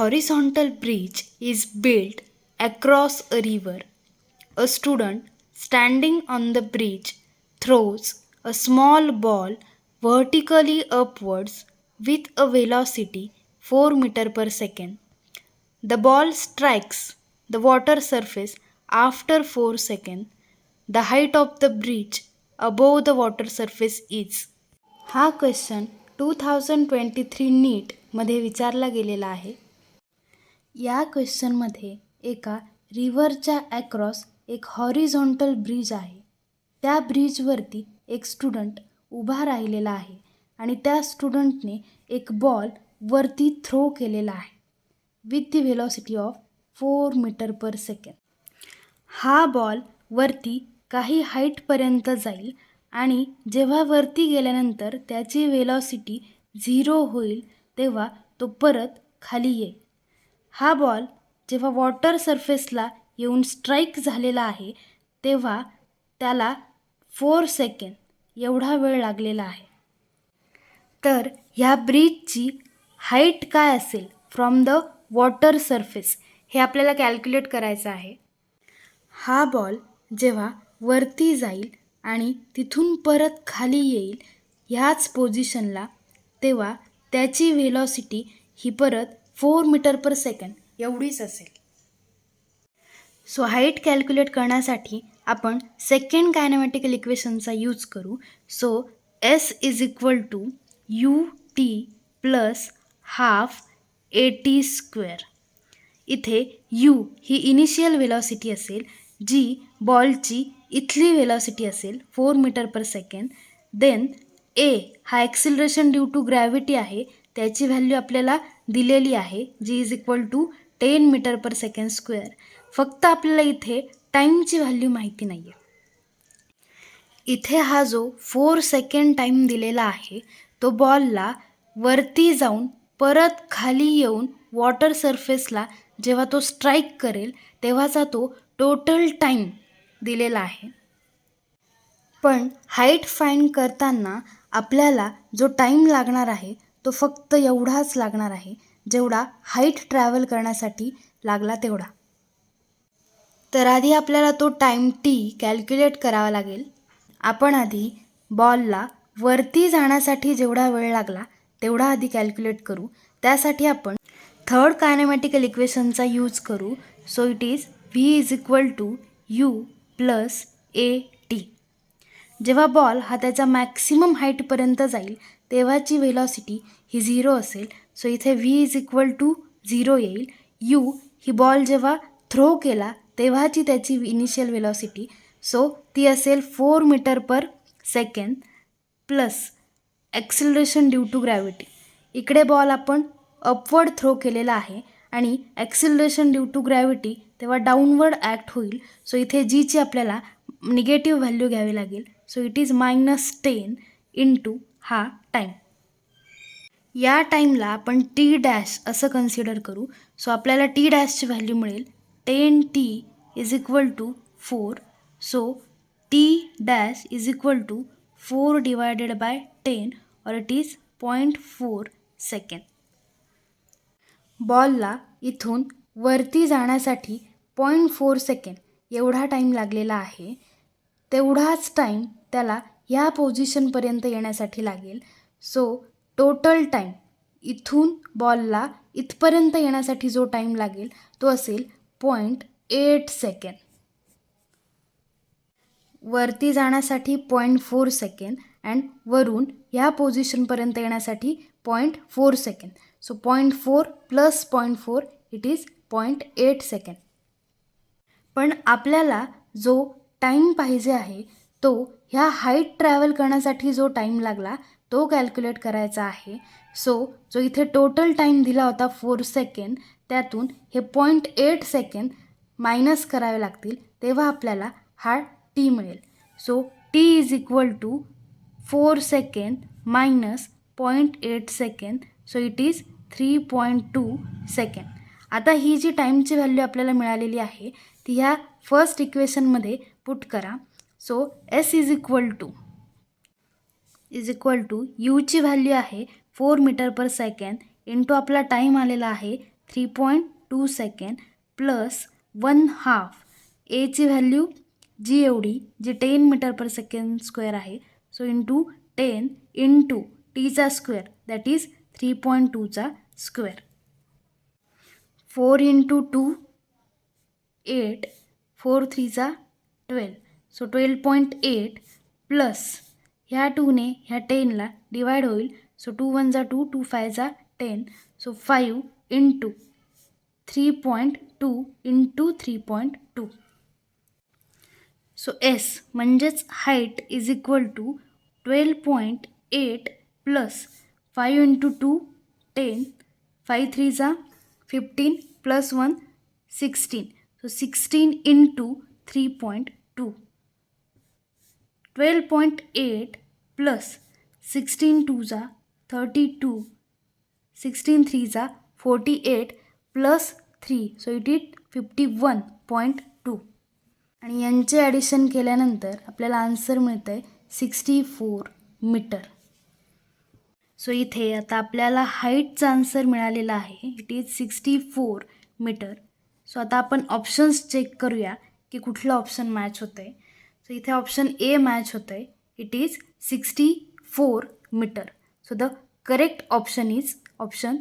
horizontal bridge is built across a river. A student standing on the bridge throws a small ball vertically upwards with a velocity 4 meter per second. The ball strikes the water surface after 4 seconds. The height of the bridge above the water surface is. हा question 2023 नीटमध्ये विचारला गेलेला आहे. या क्वेश्चनमध्ये एका रिव्हरच्या across एक horizontal bridge आहे. त्या ब्रिजवरती एक स्टुडंट उभा राहिलेला आहे आणि त्या स्टुडंटने एक बॉल वरती थ्रो केलेला आहे with the velocity of 4 metre per second. हा बॉल वरती काही हाईटपर्यंत जाईल आणि जेव्हा वरती गेल्यानंतर त्याची वेलॉसिटी 0 होईल तेव्हा तो परत खाली येईल. हा बॉल जेव्हा वॉटर सरफेसला येऊन स्ट्राईक झालेला आहे तेव्हा त्याला 4 सेकंड एवढा वेळ लागलेला आहे. तर ह्या ब्रिजची हाईट काय असेल फ्रॉम द वॉटर सरफेस हे आपल्याला कॅल्क्युलेट करायचं आहे. हा बॉल जेव्हा वरती जाईल आणि तिथून परत खाली येईल ह्याच पोझिशनला तेव्हा त्याची व्हेलॉसिटी ही परत 4 मीटर पर सेकंड एवढीच असेल. सो हाईट कॅल्क्युलेट करण्यासाठी आपण सेकंड कायनेमॅटिकल इक्वेशनचा यूज करू. So S is equal to UT plus half AT². इथे U ही इनिशियल व्हेलॉसिटी असेल जी बॉलची इथली व्हेलॉसिटी असेल 4 metre per second. Then A हा ॲक्सिलरेशन ड्यू टू ग्रॅव्हिटी आहे, त्याची व्हॅल्यू आपल्याला दिलेली आहे जी is equal to 10 metre per second square. फक्त आपल्याला इथे टाईमची व्हॅल्यू माहिती नाही आहे. इथे हा जो 4 सेकंड टाईम दिलेला आहे तो बॉलला वरती जाऊन परत खाली येऊन वॉटर सरफेसला जेव्हा तो स्ट्राईक करेल तेव्हाचा तो टोटल टाईम दिलेला आहे. पण हाईट फाइंड करताना आपल्याला जो टाईम लागणार आहे तो फक्त एवढाच लागणार आहे जेवढा हाईट ट्रॅव्हल करण्यासाठी लागला तेवढा. तर आधी आपल्याला तो टाईम T कॅल्क्युलेट करावा लागेल. आपण आधी बॉलला वरती जाण्यासाठी जेवढा वेळ लागला तेवढा आधी कॅल्क्युलेट करू. त्यासाठी आपण थर्ड कायनेमॅटिकल इक्वेशनचा यूज करू. So it is V is equal to U plus AT. जेव्हा बॉल हा त्याच्या मॅक्सिमम हाईटपर्यंत जाईल तेव्हाची व्हेलॉसिटी ही 0 असेल. सो इथे V इज इक्वल टू 0 येईल. U ही बॉल जेव्हा थ्रो केला तेव्हाची त्याची इनिशियल व्हेलॉसिटी, सो ती असेल 4 metre per second plus acceleration due to gravity. इकडे बॉल आपण अपवर्ड थ्रो केलेला आहे आणि ॲक्सिलरेशन ड्यू टू ग्रॅव्हिटी तेव्हा डाऊनवर्ड ॲक्ट होईल. सो इथे जीची आपल्याला निगेटिव्ह व्हॅल्यू घ्यावी लागेल. सो इट इज -10 इंटू हा टाईम. या टाईमला आपण T' असं कन्सिडर करू. सो आपल्याला T' व्हॅल्यू मिळेल 10T is equal to 4. So T' is equal to 4 divided by 10 और इट इज 0.4 सेकंड. बॉलला इथून वरती जाण्यासाठी 0.4 सेकंड एवढा टाईम लागलेला आहे. तेवढाच टाईम त्याला ह्या पोझिशनपर्यंत येण्यासाठी लागेल. सो टोटल टाईम इथून बॉलला इथपर्यंत येण्यासाठी जो टाईम लागेल तो असेल 0.8 सेकंड. वरती जाण्यासाठी 0.4 सेकंड अँड वरून ह्या पोझिशनपर्यंत येण्यासाठी 0.4 second. So 0.4 plus 0.4 it is 0.8 second. पण आपल्याला जो टाईम पाहिजे आहे तो ह्या हाईट ट्रॅव्हल करण्यासाठी जो टाईम लागला तो कॅल्क्युलेट करायचा आहे. सो जो इथे टोटल टाईम दिला होता 4 सेकंड त्यातून हे 0.8 सेकंड मायनस करावे लागतील तेव्हा आपल्याला हा T मिळेल. So T is equal to 4 second minus 0.8 second. So it is 3.2 second. आता ही जी टाईमची व्हॅल्यू आपल्याला मिळालेली आहे ती ह्या फर्स्ट इक्वेशनमध्ये पुट करा. So S is equal to Uची व्हॅल्यू आहे 4 मीटर पर सेकंड इंटू आपला टाईम आलेला आहे 3.2 सेकंड प्लस 1/2 एची व्हॅल्यू जी एवढी जी 10 मीटर पर सेकंड स्क्वेअर आहे, सो इंटू 10 इंटू टीचा स्क्वेअर दॅट इज 3.2चा स्क्वेअर. 4 इंटू 2 8, 4 3 12, सो 12.8 प्लस ह्या 2ने ह्या 10ला डिवाइड होईल, so 2 1 2, 2 5 10, so 5 into 3.2 into 3.2. So S म्हणजेच height is equal to 12.8 plus 5 into 2 10, 5 3 15 plus 1 16, so 16 into 3.2. 12.8 plus 16 2 32, 16 3 48 plus 3, so it is 51.2. आणि यांचे ॲडिशन केल्यानंतर आपल्याला आन्सर मिळतं आहे 64 मीटर. सो इथे आता आपल्याला हाईटचा आन्सर मिळालेला आहे, इट इज 64 मीटर. सो आता आपण ऑप्शन्स चेक करूया की कुठलं ऑप्शन मॅच होतं आहे. सो इथे ऑप्शन ए मॅच होतं आहे, it is 64 meter. So the correct option is option